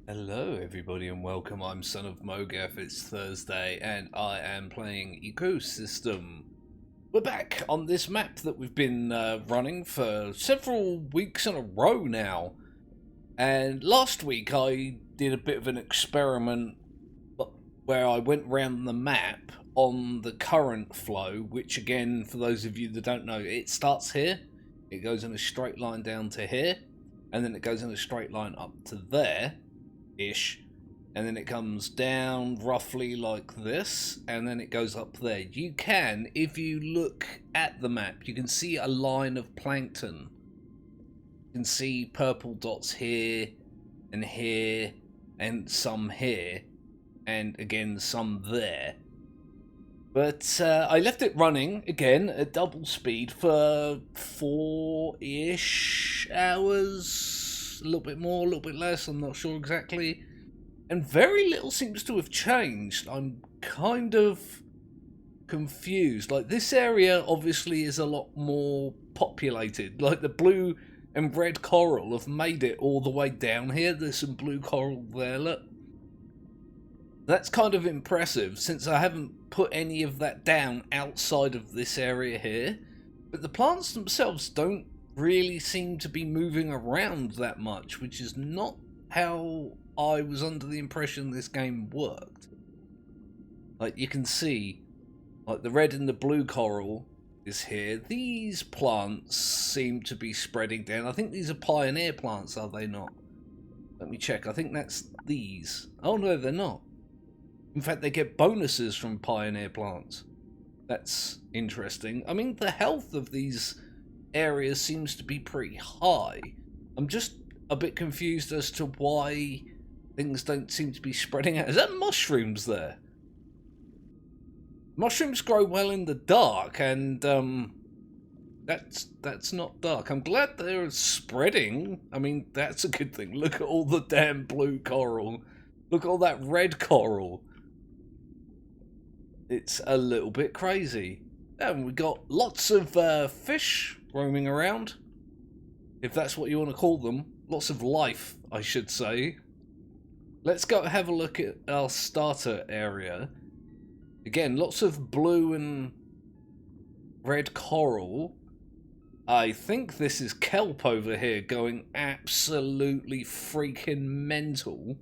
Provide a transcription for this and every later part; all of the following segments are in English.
Hello everybody and welcome, I'm SonOfMowgef, it's Thursday and I am playing Ecosystem. We're back on this map that we've been running for several weeks in a row now. And last week I did a bit of an experiment where I went around the map on the current flow, which again, for those of you that don't know, it starts here, it goes in a straight line down to here, and then it goes in a straight line up to there. And then it comes down roughly like this, and then it goes up there. You can, if you look at the map, you can see a line of plankton. You can see purple dots here, and some here, and again some there. But I left it running, again, at double speed for 4-ish hours. A little bit more, a little bit less, I'm not sure exactly. And very little seems to have changed. I'm kind of confused. Like, this area obviously is a lot more populated. Like, the blue and red coral have made it all the way down here. There's some blue coral there, look. That's kind of impressive, since I haven't put any of that down outside of this area here. But the plants themselves don't really seem to be moving around that much, which is not how I was under the impression this game worked. Like, you can see, like, the red and the blue coral is here. These plants seem to be spreading down. I think these are pioneer plants, are they not? Let me check. I think that's these. Oh no, they're not. In fact, they get bonuses from pioneer plants. That's interesting. I mean, the health of these areas seems to be pretty high. I'm just a bit confused as to why things don't seem to be spreading out. Is that mushrooms there? Mushrooms grow well in the dark, and that's not dark. I'm glad they're spreading. I mean, that's a good thing. Look at all the damn blue coral. Look at all that red coral. It's a little bit crazy. And we got lots of fish roaming around, if that's what you want to call them. Lots of life, I should say. Let's go have a look at our starter area. Again, lots of blue and red coral. I think this is kelp over here going absolutely freaking mental,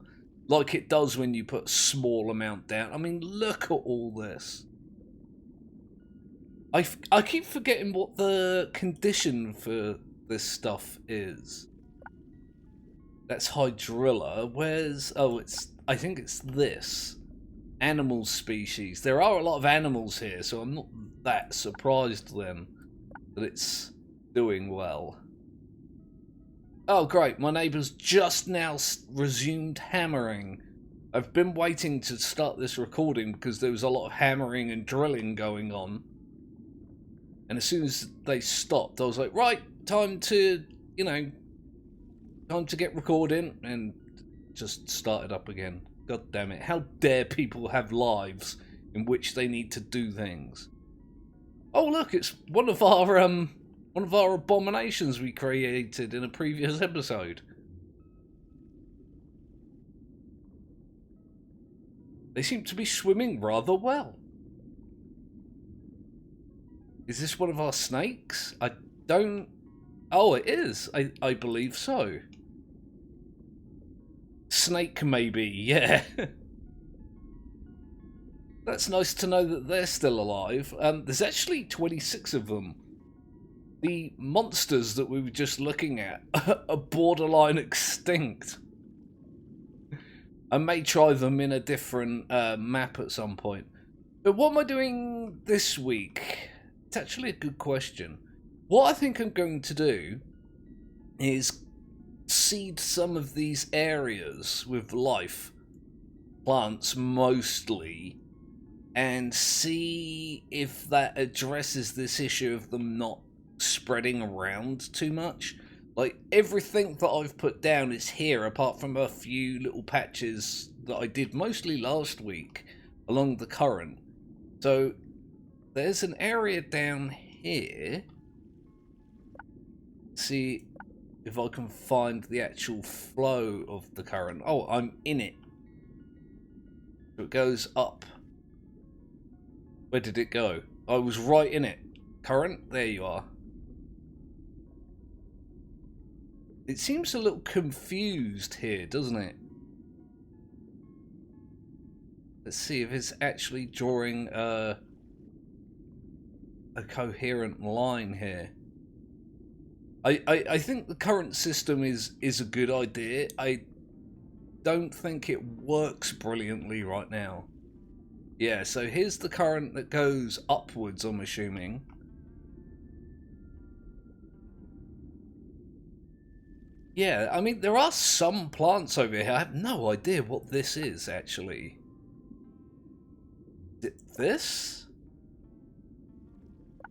like it does when you put a small amount down. I mean, look at all this. I keep forgetting what the condition for this stuff is. That's hydrilla. Where's... oh, I think it's this. Animal species. There are a lot of animals here, so I'm not that surprised then that it's doing well. Oh, great. My neighbour's just now resumed hammering. I've been waiting to start this recording because there was a lot of hammering and drilling going on. And as soon as they stopped, I was like, right, time to, you know, time to get recording, and just started up again. God damn it. How dare people have lives in which they need to do things? Oh, look, it's one of our abominations we created in a previous episode. They seem to be swimming rather well. Is this one of our snakes? I don't... oh, it is. I believe so. Snake, maybe, yeah. That's nice to know that they're still alive. There's actually 26 of them. The monsters that we were just looking at are borderline extinct. I may try them in a different map at some point. But what am I doing this week? It's actually a good question. What I think I'm going to do is seed some of these areas with life, plants mostly, and see if that addresses this issue of them not spreading around too much. Like, everything that I've put down is here, apart from a few little patches that I did mostly last week along the current. So there's an area down here. See, if I can find the actual flow of the current. Oh, I'm in it. So it goes up. Where did it go? I was right in it. Current, there you are. It seems a little confused here, doesn't it? Let's see if it's actually drawing a coherent line here. I think the current system is a good idea. I don't think it works brilliantly right now. Yeah, so here's the current that goes upwards, I'm assuming. Yeah, I mean, there are some plants over here. I have no idea what this is, actually. Is it this?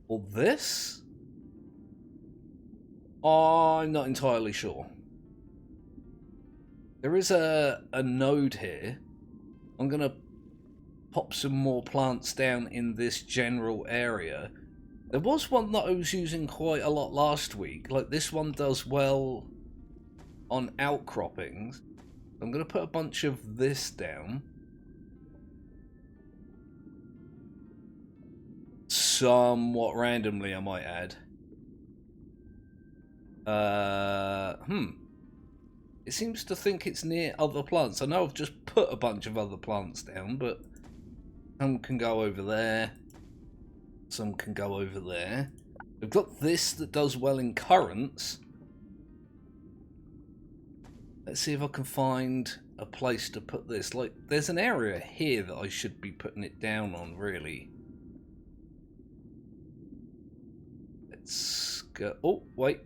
Or this? I'm not entirely sure. There is a node here. I'm going to pop some more plants down in this general area. There was one that I was using quite a lot last week. Like, this one does well on outcroppings. I'm going to put a bunch of this down. Somewhat randomly, I might add. It seems to think it's near other plants. I know I've just put a bunch of other plants down, but some can go over there. Some can go over there. We've got this that does well in currents. Let's see if I can find a place to put this. Like, there's an area here that I should be putting it down on, really. Let's go. Oh, wait.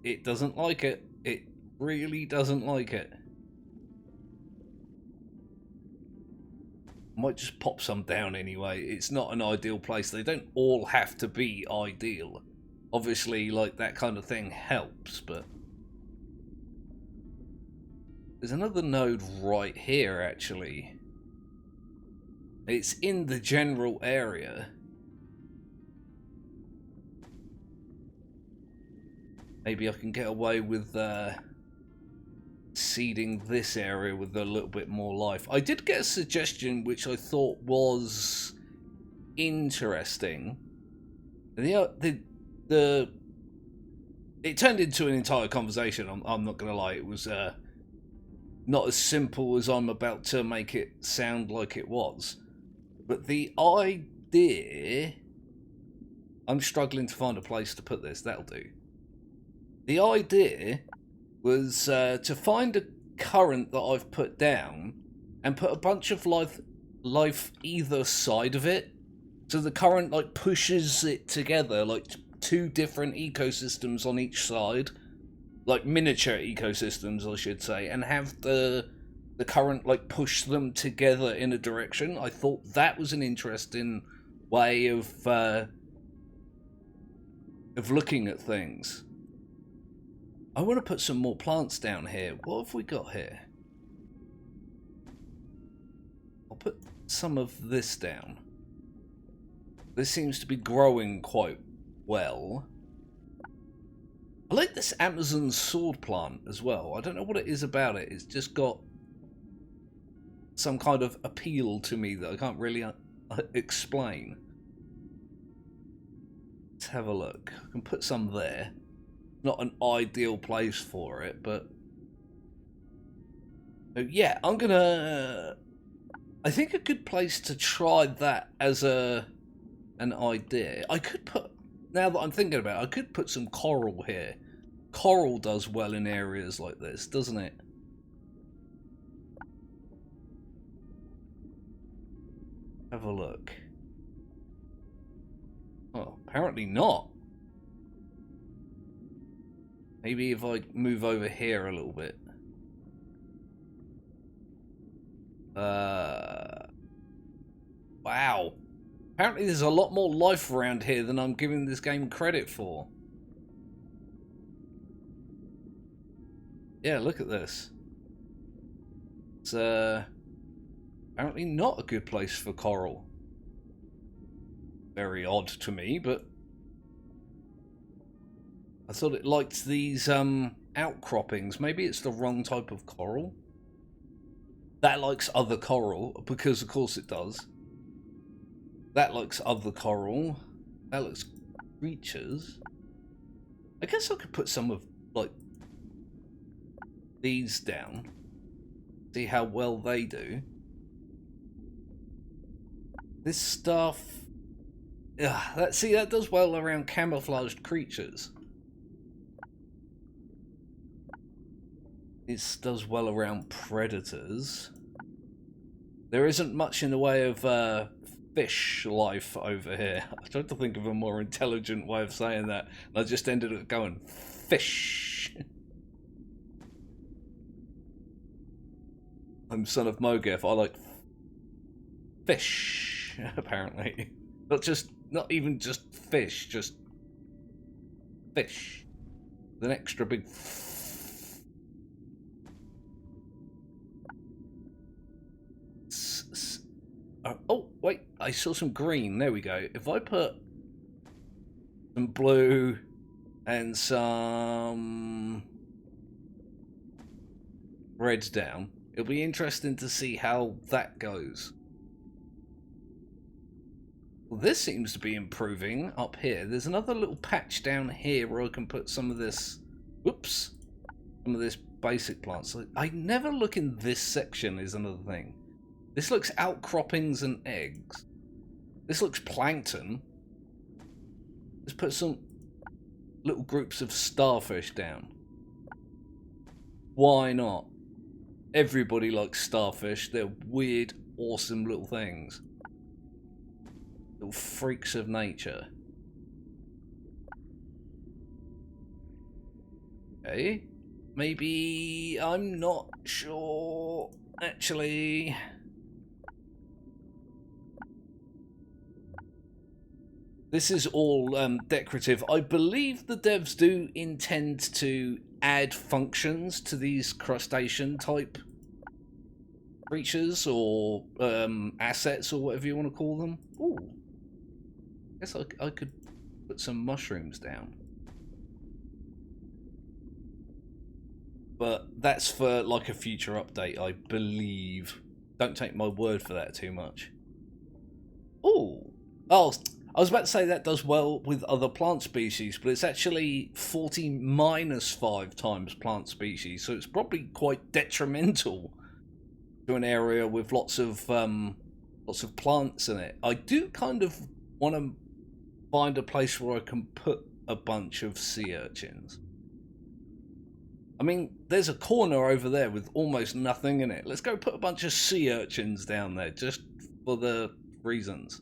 It doesn't like it. It really doesn't like it. Might just pop some down anyway. It's not an ideal place. They don't all have to be ideal. Obviously, like, that kind of thing helps, but there's another node right here, actually. It's in the general area. Maybe I can get away with seeding this area with a little bit more life. I did get a suggestion which I thought was interesting. It turned into an entire conversation. I'm not gonna lie. It was not as simple as I'm about to make it sound like it was. But the idea... I'm struggling to find a place to put this. That'll do. The idea was to find a current that I've put down and put a bunch of life either side of it. So the current, like, pushes it together, like two different ecosystems on each side. Like miniature ecosystems, I should say, and have the current, like, push them together in a direction. I thought that was an interesting way of looking at things. I want to put some more plants down here. What have we got here? I'll put some of this down. This seems to be growing quite well. I like this Amazon sword plant as well. I don't know what it is about it. It's just got some kind of appeal to me that I can't really explain. Let's have a look. I can put some there. Not an ideal place for it, but yeah, I'm gonna... I think a good place to try that as an idea. I could put, now that I'm thinking about it, I could put some coral here. Coral does well in areas like this, doesn't it? Have a look. Oh, apparently not. Maybe if I move over here a little bit. Wow. Apparently there's a lot more life around here than I'm giving this game credit for. Yeah, look at this. It's apparently not a good place for coral. Very odd to me, but I thought it liked these outcroppings. Maybe it's the wrong type of coral. That likes other coral, because of course it does. That likes other coral. That looks creatures. I guess I could put some of, like, these down. See how well they do. This stuff... that does well around camouflaged creatures. This does well around predators. There isn't much in the way of fish life over here. I tried to think of a more intelligent way of saying that, and I just ended up going, fish. I'm SonOfMowgef. I like fish, apparently. Not even just fish, just fish. With an extra big oh, wait, I saw some green. There we go. If I put some blue and some reds down, it'll be interesting to see how that goes. Well, this seems to be improving up here. There's another little patch down here where I can put some of this, oops, some of this basic plants. I never look in this section is another thing. This looks outcroppings and eggs. This looks plankton. Let's put some little groups of starfish down. Why not? Everybody likes starfish. They're weird, awesome little things. Little freaks of nature. Okay. Maybe... I'm not sure... Actually... This is all decorative. I believe the devs do intend to add functions to these crustacean type creatures or assets or whatever you want to call them. Ooh. I guess I could put some mushrooms down. But that's for like a future update, I believe. Don't take my word for that too much. Ooh. Oh, I was about to say that does well with other plant species, but it's actually 40 - 5 times plant species, so it's probably quite detrimental to an area with lots of plants in it. I do kind of want to find a place where I can put a bunch of sea urchins. I mean, there's a corner over there with almost nothing in it. Let's go put a bunch of sea urchins down there, just for the reasons.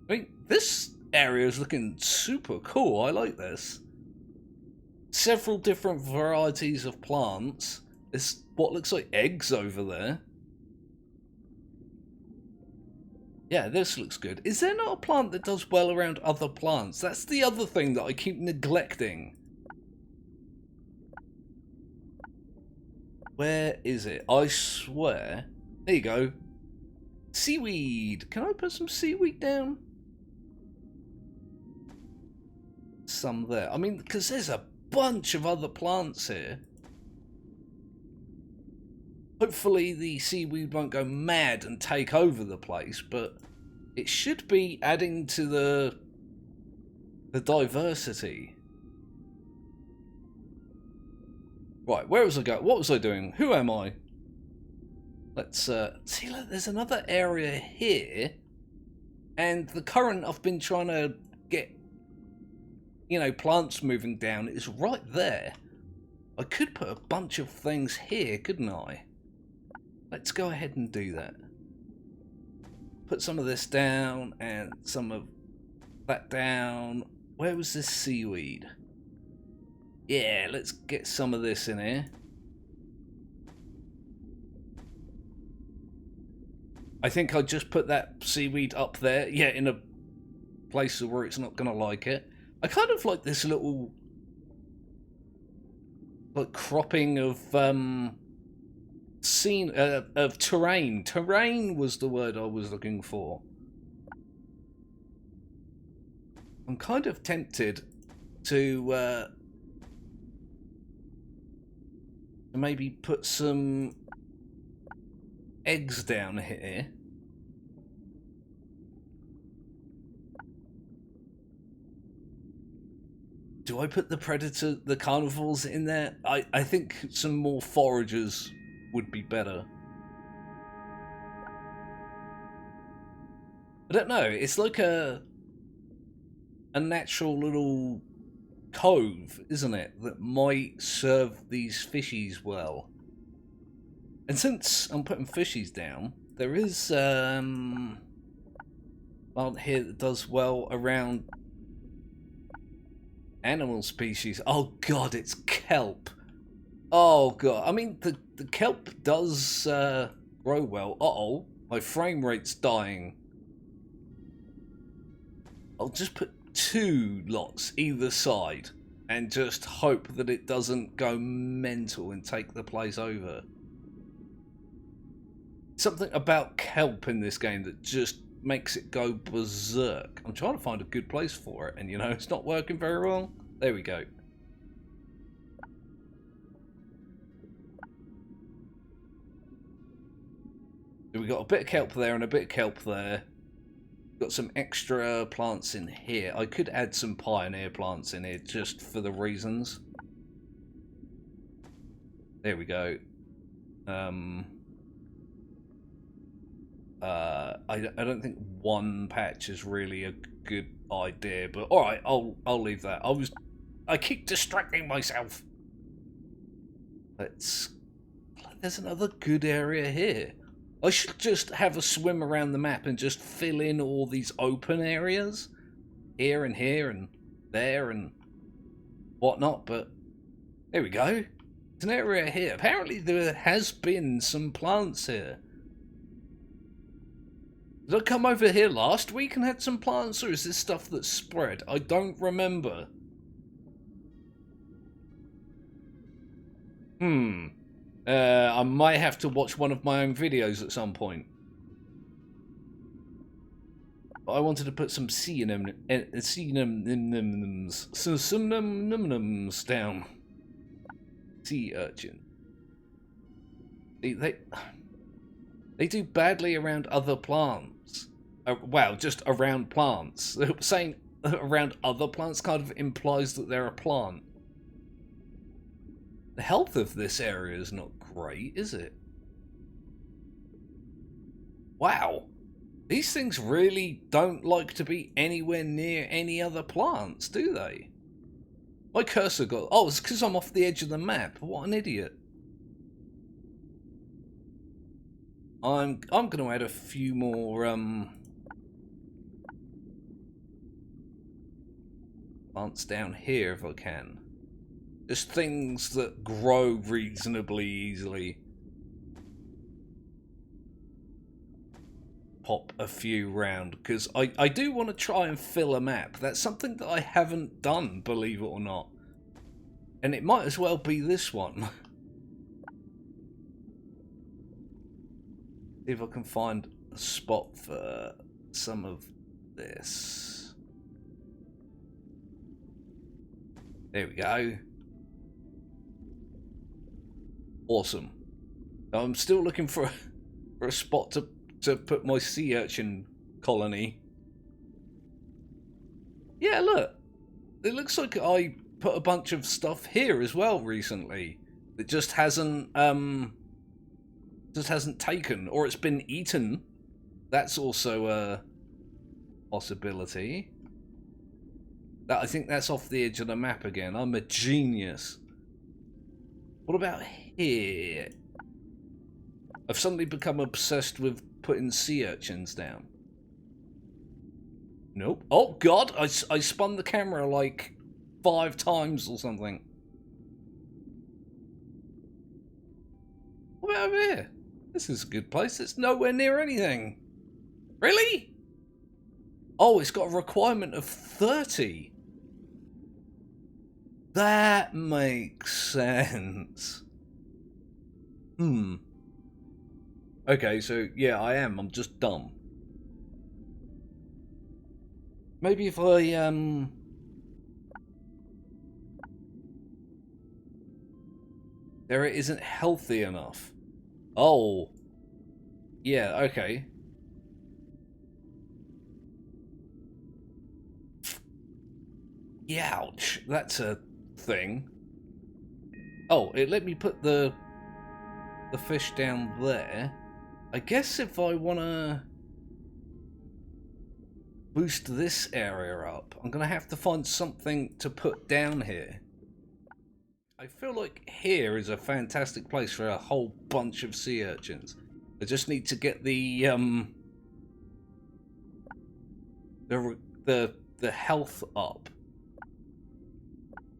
I mean, this area is looking super cool. I like this. Several different varieties of plants. There's what looks like eggs over there. Yeah, this looks good. Is there not a plant that does well around other plants? That's the other thing that I keep neglecting. Where is it? I swear. There you go. Seaweed. Can I put some seaweed down? Some there. I mean, because there's a bunch of other plants here. Hopefully the seaweed won't go mad and take over the place, but it should be adding to the diversity. Right, where was I going? What was I doing? Who am I? Let's see, look, there's another area here, and the current I've been trying to get, you know, plants moving down is right there. I could put a bunch of things here, couldn't I? Let's go ahead and do that. Put some of this down and some of that down. Where was this seaweed? Yeah, let's get some of this in here. I think I just put that seaweed up there. Yeah, in a place where it's not going to like it. I kind of like this little like cropping of scene of terrain. Terrain was the word I was looking for. I'm kind of tempted to maybe put some eggs down here. Do I put the predator, the carnivores in there? I think some more foragers would be better. I don't know, it's like a natural little cove, isn't it, that might serve these fishies well. And since I'm putting fishies down, there is plant here that does well around animal species. Oh god, it's kelp. Oh god, I mean the kelp does grow well. Uh-oh, my frame rate's dying. I'll just put 2 lots either side and just hope that it doesn't go mental and take the place over. Something about kelp in this game that just makes it go berserk. I'm trying to find a good place for it, and you know, it's not working very well. There we go. So we got a bit of kelp there and a bit of kelp there. Got some extra plants in here. I could add some pioneer plants in here just for the reasons. There we go. I don't think one patch is really a good idea, but all right, I'll leave that. I keep distracting myself. There's another good area here. I should just have a swim around the map and just fill in all these open areas here and there and whatnot, but there we go. There's an area here. Apparently there has been some plants here. Did I come over here last week and had some plants, or is this stuff that's spread? I don't remember. I might have to watch one of my own videos at some point. I wanted to put some sea anemones down. Sea urchin. They do badly around other plants. Well, just around plants. Saying around other plants kind of implies that they're a plant. The health of this area is not great, is it? Wow. These things really don't like to be anywhere near any other plants, do they? My cursor got... Oh, it's because I'm off the edge of the map. What an idiot. I'm going to add a few more plants down here if I can. Just things that grow reasonably easily. Pop a few round, because I do want to try and fill a map. That's something that I haven't done, believe it or not. And it might as well be this one. See if I can find a spot for some of this. There we go. Awesome. I'm still looking for a spot to put my sea urchin colony. Yeah, look. It looks like I put a bunch of stuff here as well recently. It just hasn't taken, or it's been eaten. That's also a possibility. I think that's off the edge of the map again. I'm a genius. What about here? I've suddenly become obsessed with putting sea urchins down. Nope. Oh god, I spun the camera like 5 times or something. What about over here? This is a good place. It's nowhere near anything. Really? Oh, it's got a requirement of 30. That makes sense. Okay, so yeah, I'm just dumb. Maybe if I area isn't healthy enough. Oh. Yeah, okay. Ouch. That's a thing. Oh, it let me put the fish down there. I guess if I want to boost this area up, I'm going to have to find something to put down here. I feel like here is a fantastic place for a whole bunch of sea urchins. I just need to get the health up.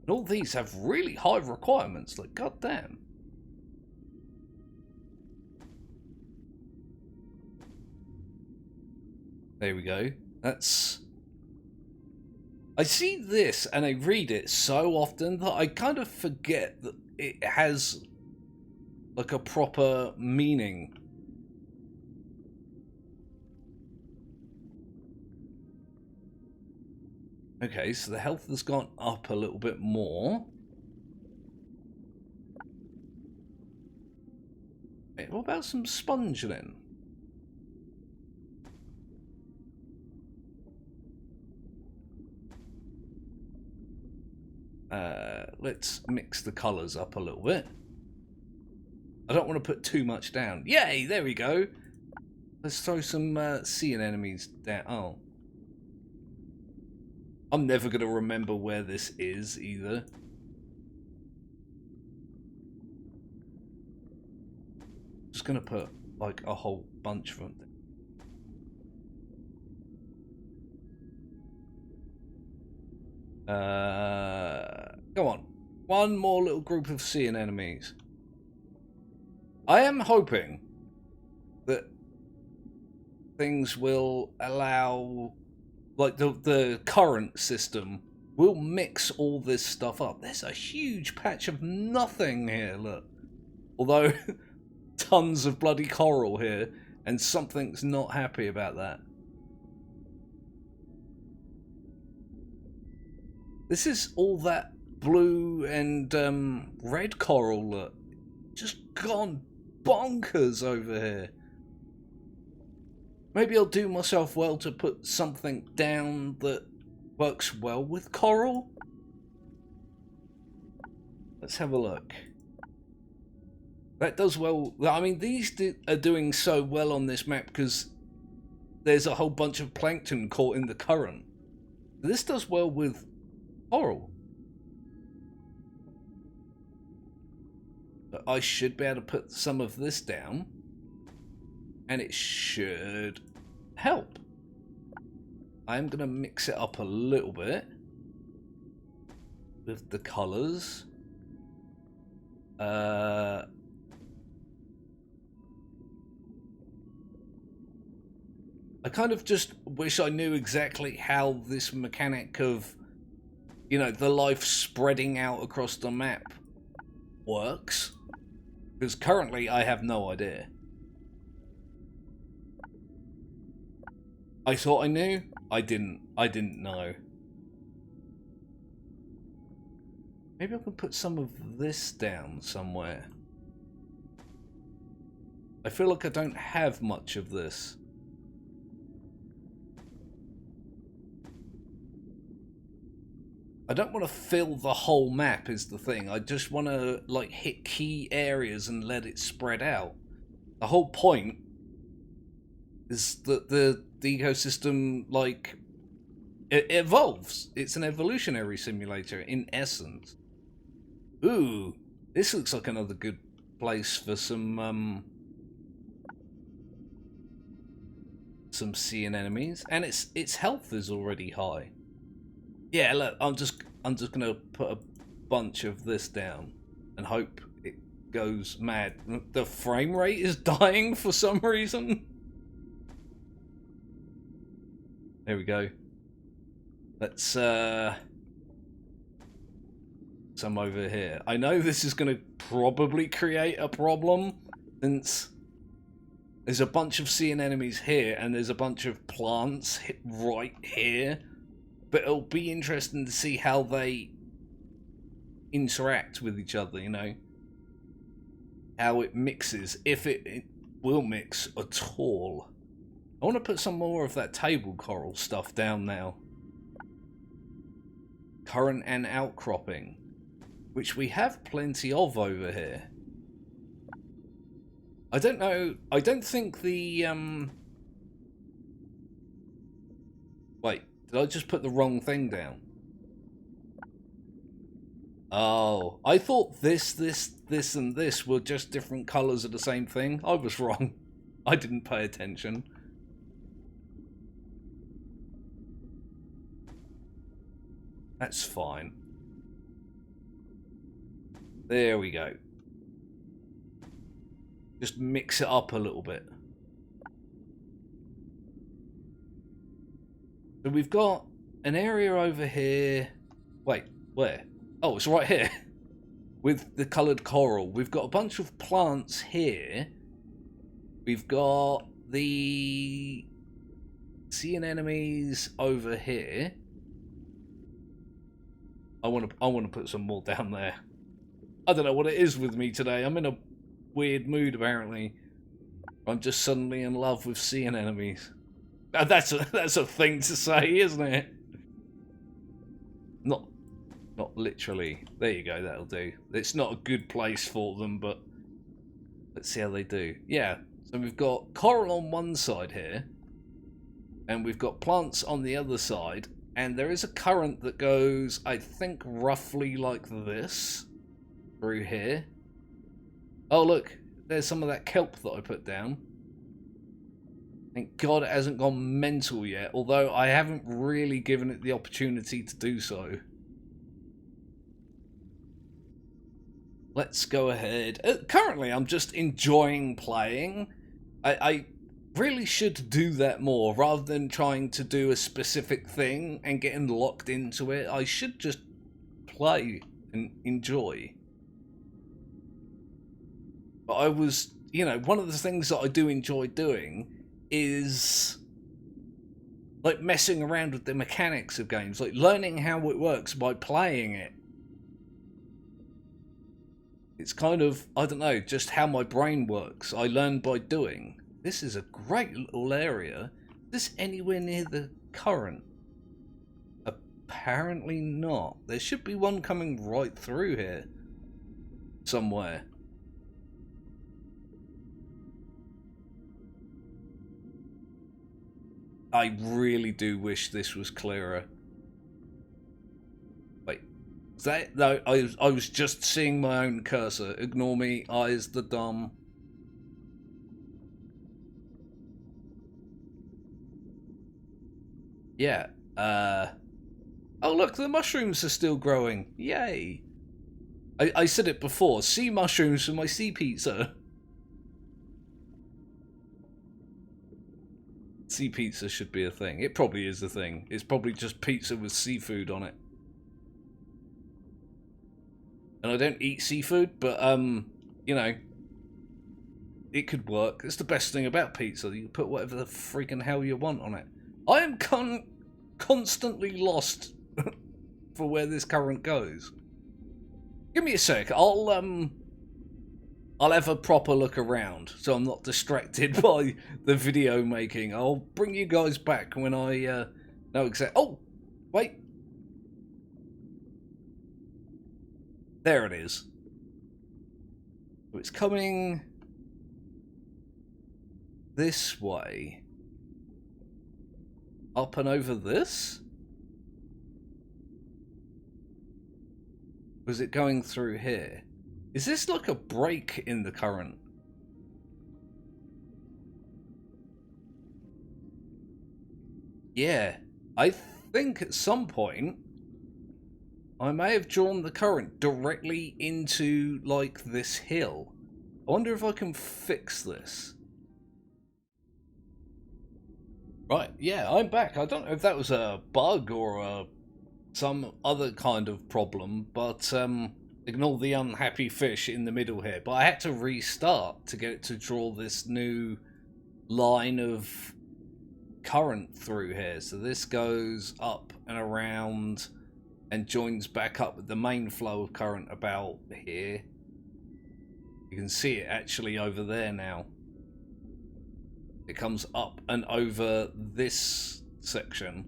And all these have really high requirements, like goddamn. There we go. That's... I see this and I read it so often that I kind of forget that it has like a proper meaning. Okay, so the health has gone up a little bit more. Wait, what about some sponging? Let's mix the colours up a little bit. I don't want to put too much down. Yay, there we go. Let's throw some sea anemones down. Oh. I'm never going to remember where this is either. Just going to put like a whole bunch of them. Go on. One more little group of sea anemones. I am hoping that things will allow, like the current system will mix all this stuff up. There's a huge patch of nothing here, look. Although, tons of bloody coral here, and something's not happy about that. This is all that blue and red coral, look. Just gone bonkers over here. Maybe I'll do myself well to put something down that works well with coral. Let's have a look. That does well. I mean, these are doing so well on this map because there's a whole bunch of plankton caught in the current. This does well with coral. But I should be able to put some of this down. And it should help. I'm going to mix it up a little bit with the colours. I kind of just wish I knew exactly how this mechanic of, you know, the life spreading out across the map works. Because currently I have no idea. I thought I knew. I didn't know. Maybe I can put some of this down somewhere. I feel like I don't have much of this. I don't want to fill the whole map is the thing. I just want to like hit key areas and let it spread out. The whole point is that the ecosystem, like, it evolves. It's an evolutionary simulator in essence. Ooh, this looks like another good place for some sea anemones, and its health is already high. Yeah, look, I'm just gonna put a bunch of this down and hope it goes mad. The frame rate is dying for some reason. There we go. Let's some over here. I know this is gonna probably create a problem since there's a bunch of sea anemones here and there's a bunch of plants right here. But it'll be interesting to see how they interact with each other, you know. how it mixes, if it will mix at all. I want to put some more of that table coral stuff down now. Current and outcropping, which we have plenty of over here. I don't know, I don't think the, wait, did I just put the wrong thing down? Oh, I thought this, and this were just different colours of the same thing. I was wrong. I didn't pay attention. That's fine. There we go. Just mix it up a little bit. So we've got an area over here. Wait, where? Oh, it's right here. With the coloured coral. We've got a bunch of plants here. We've got the sea anemones over here. I want to put some more down there. I don't know what it is with me today. I'm in a weird mood apparently. I'm just suddenly in love with sea anemones. That's a thing to say, isn't it? Not literally. There you go, that'll do. It's not a good place for them, but let's see how they do. Yeah, so we've got coral on one side here, and we've got plants on the other side, and there is a current that goes, I think, roughly like this through here. Oh, look, there's some of that kelp that I put down. Thank God it hasn't gone mental yet, although I haven't really given it the opportunity to do so. Let's go ahead. Currently, I'm just enjoying playing. I really should do that more, rather than trying to do a specific thing and getting locked into it. I should just play and enjoy. But I was, you know, one of the things that I do enjoy doing is like messing around with the mechanics of games, like learning how it works by playing it. It's kind of, I don't know, just how my brain works. I learn by doing. This is a great little area. Is this anywhere near the current? Apparently not. There should be one coming right through here somewhere. I really do wish this was clearer. Wait, is that, no, I was just seeing my own cursor. Ignore me, eyes the dumb. Yeah, oh look, the mushrooms are still growing. Yay. I said it before, sea mushrooms for my sea pizza. Sea pizza should be a thing. It probably is a thing. It's probably just pizza with seafood on it. And I don't eat seafood, but, you know, it could work. It's the best thing about pizza. You can put whatever the freaking hell you want on it. I am constantly lost for where this current goes. Give me a sec. I'll have a proper look around, so I'm not distracted by the video making. I'll bring you guys back when I know exactly. Oh, wait. There it is. So it's coming this way. Up and over this? Was it going through here? Is this like a break in the current? Yeah, I think at some point I may have drawn the current directly into like this hill. I wonder if I can fix this. Right, yeah, I'm back. I don't know if that was a bug or some other kind of problem, but ignore the unhappy fish in the middle here. But I had to restart to get it to draw this new line of current through here. So this goes up and around and joins back up with the main flow of current about here. You can see it actually over there now. It comes up and over this section.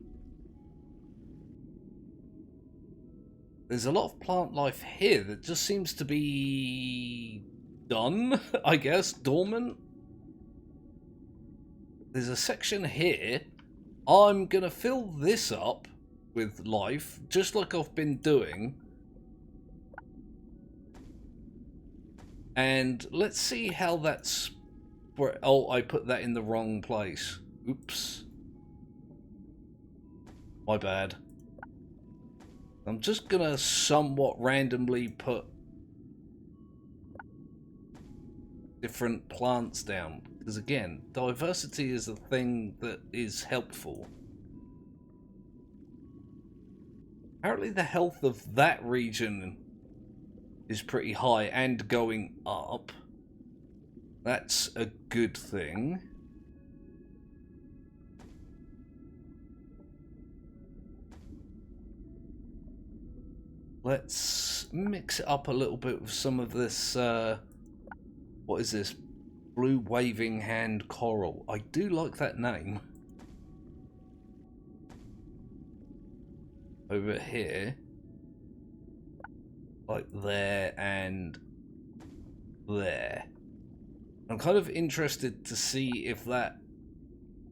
There's a lot of plant life here that just seems to be done, I guess, dormant. There's a section here. I'm gonna fill this up with life, just like I've been doing. And let's see how that's... Oh, I put that in the wrong place. Oops. My bad. I'm just gonna somewhat randomly put different plants down. Because again, diversity is a thing that is helpful. Apparently the health of that region is pretty high and going up. That's a good thing. Let's mix it up a little bit with some of this, what is this? Blue waving hand coral. I do like that name. Over here. Like there and there. I'm kind of interested to see if that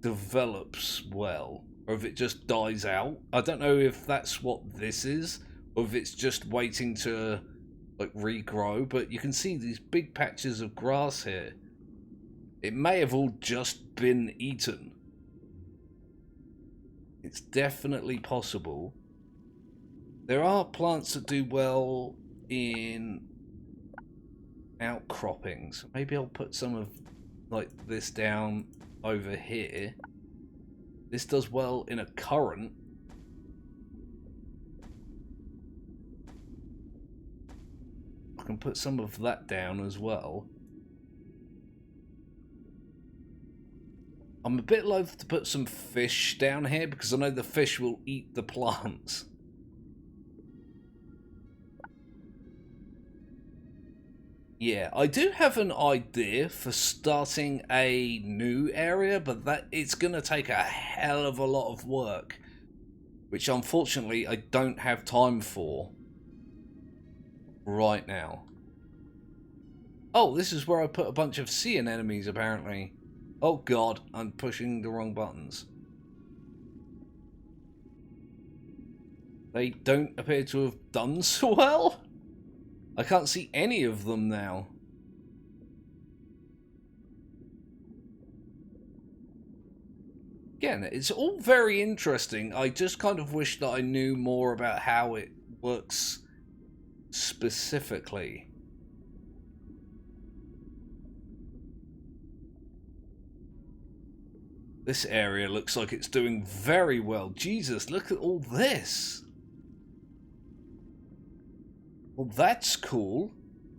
develops well, or if it just dies out. I don't know if that's what this is, or if it's just waiting to like regrow, but you can see these big patches of grass here. It may have all just been eaten. It's definitely possible. There are plants that do well in outcroppings. Maybe I'll put some of like this down over here. This does well in a current. I can put some of that down as well. I'm a bit loath to put some fish down here because I know the fish will eat the plants. Yeah, I do have an idea for starting a new area, but it's going to take a hell of a lot of work, which unfortunately I don't have time for right now. Oh, this is where I put a bunch of sea anemones apparently. Oh god, I'm pushing the wrong buttons. They don't appear to have done so well. I can't see any of them now. Again, it's all very interesting. I just kind of wish that I knew more about how it works specifically. This area looks like it's doing very well. Jesus, look at all this. Well, that's cool.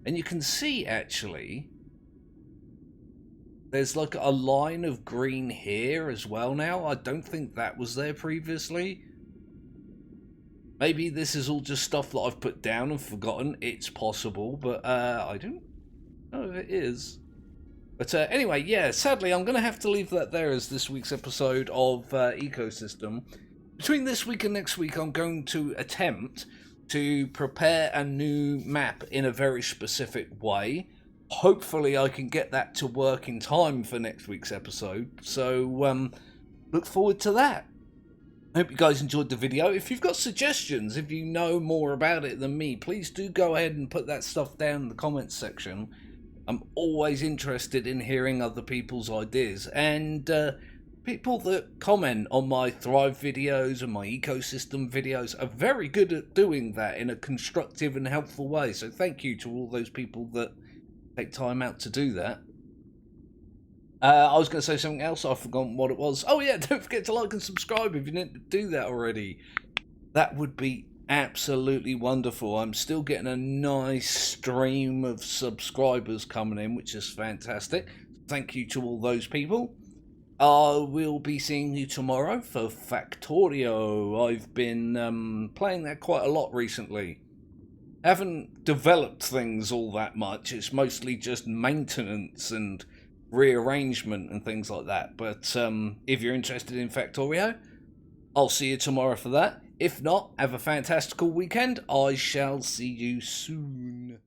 And you can see, actually, there's like a line of green here as well now. I don't think that was there previously. Maybe this is all just stuff that I've put down and forgotten. It's possible, but I don't know if it is. But anyway, yeah, sadly, I'm going to have to leave that there as this week's episode of Ecosystem. Between this week and next week, I'm going to attempt to prepare a new map in a very specific way. Hopefully, I can get that to work in time for next week's episode. So, look forward to that. I hope you guys enjoyed the video. If you've got suggestions, if you know more about it than me, please do go ahead and put that stuff down in the comments section. I'm always interested in hearing other people's ideas, and people that comment on my Thrive videos and my ecosystem videos are very good at doing that in a constructive and helpful way, so thank you to all those people that take time out to do that. I was going to say something else, I've forgotten what it was. Oh yeah, don't forget to like and subscribe if you didn't do that already. That would be absolutely wonderful. I'm still getting a nice stream of subscribers coming in, which is fantastic. Thank you to all those people. I will be seeing you tomorrow for Factorio. I've been playing that quite a lot recently. haven't developed things all that much. It's mostly just maintenance and rearrangement and things like that. But if you're interested in Factorio, I'll see you tomorrow for that. If not, have a fantastical weekend. I shall see you soon.